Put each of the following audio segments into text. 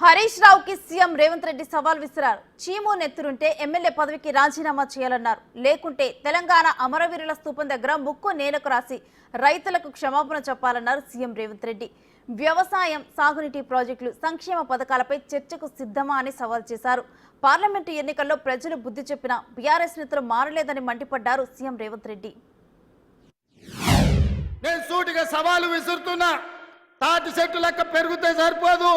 Harish రావుకి CM Revanth Reddy సవాల్ విసిరారు. చీము నెత్తురుంటే ఎమ్మెల్యే పదవికి రాజీనామా చేయాలన్నారు. లేకుంటే తెలంగాణ అమరవీరుల స్తూపం దగ్గర ముక్కు నేలకు రాసి రైతులకు క్షమాపణ చెప్పాలన్నారు సీఎం రేవంత్ రెడ్డి. వ్యవసాయం, సాగునీటి ప్రాజెక్టులు, సంక్షేమ పథకాలపై చర్చకు సిద్ధమా అని సవాల్ చేశారు. పార్లమెంటు ఎన్నికల్లో ప్రజలు బుద్ధి చెప్పినా బీఆర్ఎస్ నేతలు మారలేదని మండిపడ్డారు సీఎం రేవంత్ రెడ్డి. నేను సూటిగా సవాలు విసురుతున్నా. తాటి చెట్టు లెక్క పెరిగితే సరిపోదు,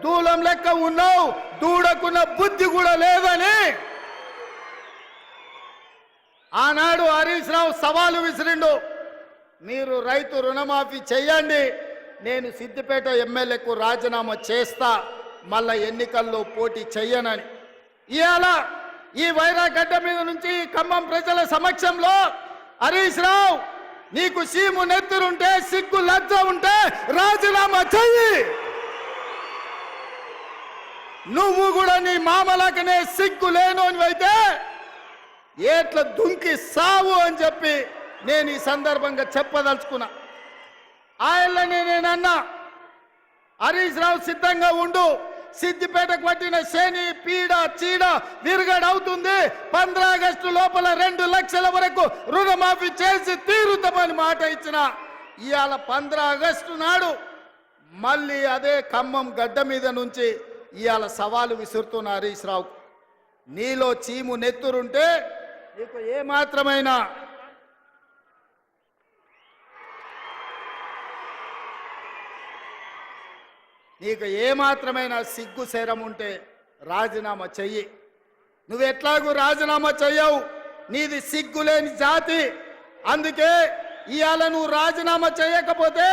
దూలం లెక్క ఉన్నావు, దూడకున్న బుద్ధి కూడా లేదని ఆనాడు హరీష్ రావు సవాలు విసిరిండు. మీరు రైతు రుణమాఫీ చెయ్యండి, నేను సిద్దిపేట ఎమ్మెల్యేకు రాజీనామా చేస్తా, మళ్ళా ఎన్నికల్లో పోటీ చెయ్యనని. ఇవాళ ఈ వైరాగడ్డ మీద నుంచి ఖమ్మం ప్రజల సమక్షంలో హరీష్ రావు, నీకు సీము నెత్తురుంటే, సిగ్గు లజ్జ ఉంటే రాజీనామా చెయ్యి. నువ్వు కూడా నీ మామలకనే సిగ్గు లేనోనివైతే ఏట్ల దుంకి సావు అని చెప్పి నేను ఈ సందర్భంగా చెప్పదలుచుకున్నా. ఆయననే నేనన్నా, హరీష్ రావు సిద్ధంగా ఉండు, సిద్దిపేటకు పట్టిన శని పీడ చీడ విరగడవుతుంది. 15 ఆగస్టు లోపల 2 లక్షల వరకు రుణమాఫీ చేసి తీరుతామని మాట ఇచ్చిన. ఇవాళ 15 ఆగస్టు నాడు మళ్ళీ అదే ఖమ్మం గడ్డ మీద నుంచి ఇవాళ సవాలు విసురుతున్న హరీష్ రావు, నీలో చీము నెత్తురుంటే నీకు ఏమాత్రమైన సిగ్గు శరం ఉంటే రాజీనామా చెయ్యి. నువ్వెట్లాగూ రాజీనామా చెయ్యవు, నీది సిగ్గులేని జాతి. అందుకే ఇవాళ నువ్వు రాజీనామా చేయకపోతే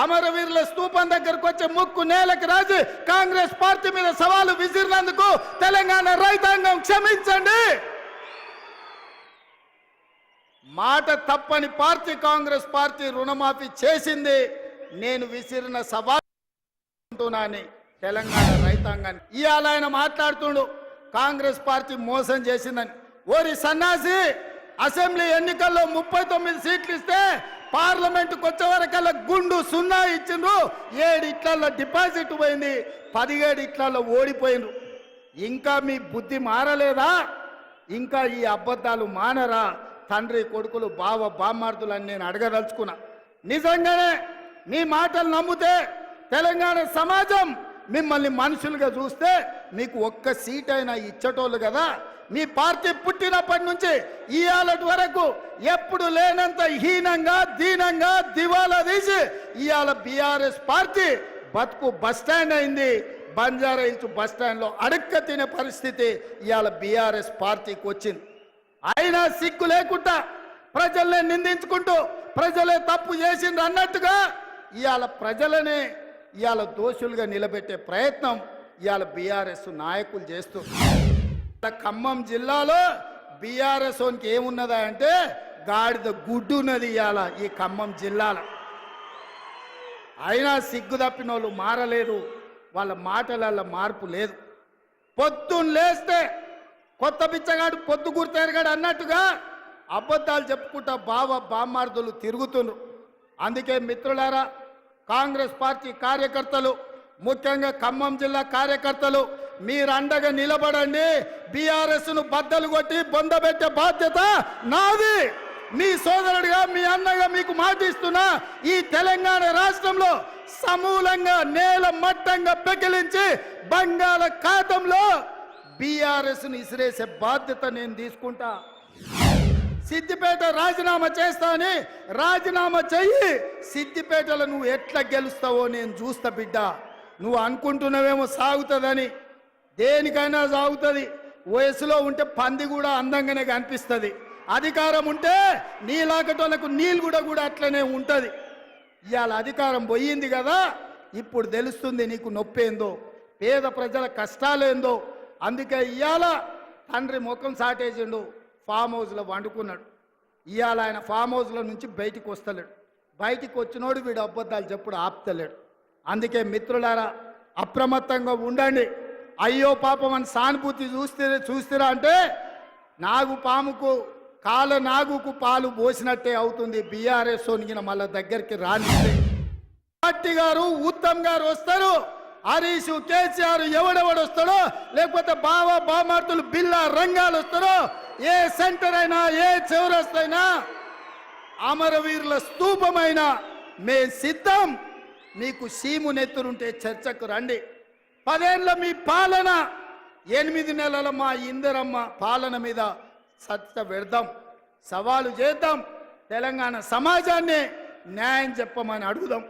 అమరవీరుల స్తూపం దగ్గరకు వచ్చే ముక్కు నేలకు రాజి కాంగ్రెస్ పార్టీ మీద సవాలు విసిరినందుకు తెలంగాణ రైతాంగం క్షమించండి. మాట తప్పని పార్టీ కాంగ్రెస్ పార్టీ రుణమాఫీ చేసింది. నేను విసిరిన సవాలు తెలంగాణ రైతాంగాన్ని. ఇవాళ ఆయన మాట్లాడుతుండు కాంగ్రెస్ పార్టీ మోసం చేసిందని. ఓరి సన్నాసి, అసెంబ్లీ ఎన్నికల్లో 39 సీట్లు ఇస్తే పార్లమెంటుకు వచ్చే వరకల్లా గుండు 0 ఇచ్చిండ్రు. 7 ఇట్లలో డిపాజిట్ పోయింది, 17 ఇట్లలో ఓడిపోయిండ్రు. ఇంకా మీ బుద్ధి మారలేదా? ఇంకా ఈ అబద్ధాలు మానరా? తండ్రి కొడుకులు బావ బామ్మార్దులని నేను అడగదలుచుకున్నా. నిజంగానే మీ మాటలు నమ్మితే తెలంగాణ సమాజం మిమ్మల్ని మనుషులుగా చూస్తే మీకు ఒక్క సీట్ అయినా ఇచ్చటోళ్ళు కదా. మీ పార్టీ పుట్టినప్పటి నుంచి ఇవాళటి వరకు ఎప్పుడు లేనంత హీనంగా దీనంగా దివాలా తీసి ఇవాళ బీఆర్ఎస్ పార్టీ బతుకు బస్టాండ్ అయింది. బంజారా హిల్స్ బస్టాండ్లో అడుక్క తినే పరిస్థితి ఇవాళ బీఆర్ఎస్ పార్టీకి వచ్చింది. అయినా సిగ్గు లేకుండా ప్రజల్ని నిందించుకుంటూ ప్రజలే తప్పు చేసిండ్రు అన్నట్టుగా ఇవాళ ప్రజలనే ఇవాళ దోషులుగా నిలబెట్టే ప్రయత్నం ఇవాళ బీఆర్ఎస్ నాయకులు చేస్తూ. ఖమ్మం జిల్లాలో బీఆర్ఎస్ ఓనికి ఏమున్నదా అంటే గాడిద గుడ్డు ఉన్నది ఇవాళ ఈ ఖమ్మం జిల్లాలో. అయినా సిగ్గు తప్పిన వాళ్ళు మారలేదు, వాళ్ళ మాటలలో మార్పు లేదు. పొద్దున్న లేస్తే కొత్త బిచ్చగాడు పొద్దు గుర్తెరగాడు అన్నట్టుగా అబద్ధాలు చెప్పుకుంటా బావ బామ్మార్దులు తిరుగుతుండ్రు. అందుకే మిత్రులారా, కాంగ్రెస్ పార్టీ కార్యకర్తలు, ముఖ్యంగా ఖమ్మం జిల్లా కార్యకర్తలు, మీరు అండగా నిలబడండి. బీఆర్ఎస్ను బద్దలు కొట్టి బొందబెట్టే బాధ్యత నాది. మీ సోదరుడిగా, మీ అన్నగా మీకు మాటిస్తున్నా, ఈ తెలంగాణ రాష్ట్రంలో సమూలంగా నేల మట్టంగా పెకిలించి బంగాళాఖాతంలో బీఆర్ఎస్ను ఇసిరేసే బాధ్యత నేను తీసుకుంటా. సిద్దిపేట రాజీనామా చేస్తా అని రాజీనామా చెయ్యి. సిద్దిపేటలో నువ్వు ఎట్లా గెలుస్తావో నేను చూస్తా బిడ్డ. నువ్వు అనుకుంటున్నావేమో సాగుతుందని, దేనికైనా సాగుతుంది. వయసులో ఉంటే పంది కూడా అందంగానే కనిపిస్తుంది. అధికారం ఉంటే నీలాకటోళ్ళకు నీళ్ళు కూడా అట్లనే ఉంటుంది. ఇవాళ అధికారం పోయింది కదా, ఇప్పుడు తెలుస్తుంది నీకు నొప్పేందో, పేద ప్రజల కష్టాలేందో. అందుకే ఇవాళ తండ్రి ముఖం సాటేసిండు, ఫామ్ హౌస్లో వండుకున్నాడు. ఇవాళ ఆయన ఫామ్ హౌస్లో నుంచి బయటికి వస్తలేడు. బయటికి వచ్చినోడు వీడు అబద్ధాలు చెప్పుడు ఆపుతలేడు. అందుకే మిత్రులారా, అప్రమత్తంగా ఉండండి. అయ్యో పాపం అని సానుభూతి చూస్తారా అంటే నాగు పాముకు కాల నాగుకు పాలు పోసినట్టే అవుతుంది. బీఆర్ఎస్ వణిగిన మళ్ళీ దగ్గరికి రానిస్తే పార్టీ గారు ఉత్తమ్ గారు వస్తారు, హరీష్ కేసీఆర్ ఎవడెవడు వస్తాడో, లేకపోతే బావా బామార్తులు బిల్లా రంగాలు వస్తారో, ఏ సెంటర్ అయినా ఏ చౌరస్తైనా అమరవీరుల స్తూపమైన మే సిద్ధం. మీకు సీము నెత్తురుంటే చర్చకు రండి. 10 ఏళ్ల మీ పాలన, 8 నెలల మా ఇందిరమ్మ పాలన మీద చర్చ పెడదాం, సవాలు చేద్దాం. తెలంగాణ సమాజాన్ని న్యాయం చెప్పమని అడుగుదాం.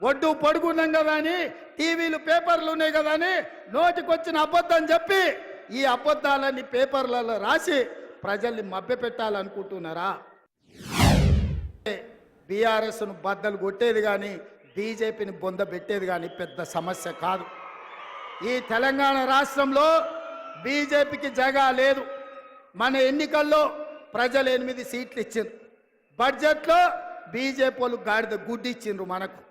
ఒడ్డు పొడుగున్నాం కదా అని, టీవీలు పేపర్లు ఉన్నాయి కదా అని నోటికొచ్చిన అబద్ధం చెప్పి ఈ అబద్ధాలన్నీ పేపర్లలో రాసి ప్రజల్ని మభ్యపెట్టాలనుకుంటున్నారా? బీఆర్ఎస్ను బద్దలు కొట్టేది కానీ బీజేపీని బొంద పెట్టేది కానీ పెద్ద సమస్య కాదు. ఈ తెలంగాణ రాష్ట్రంలో బీజేపీకి జగా లేదు. మన ఎన్నికల్లో ప్రజలు 8 సీట్లు ఇచ్చిండ్రు. బడ్జెట్లో బీజేపీ వాళ్ళు గాడిద గుడ్డి ఇచ్చిండ్రు. మనకు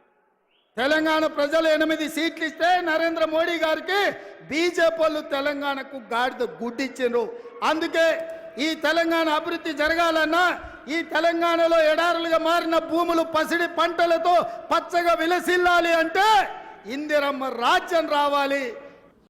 తెలంగాణ ప్రజలు 8 సీట్లు ఇస్తే నరేంద్ర మోడీ గారికి బీజేపీ వాళ్ళు తెలంగాణకు గాడిద గుడ్డి ఇచ్చిండ్రు. అందుకే ఈ తెలంగాణ అభివృద్ధి జరగాలన్నా, ఈ తెలంగాణలో ఎడారులుగా మారిన భూములు పసిడి పంటలతో పచ్చగా విలసిల్లాలి అంటే ఇందిరమ్మ రాజ్యం రావాలి.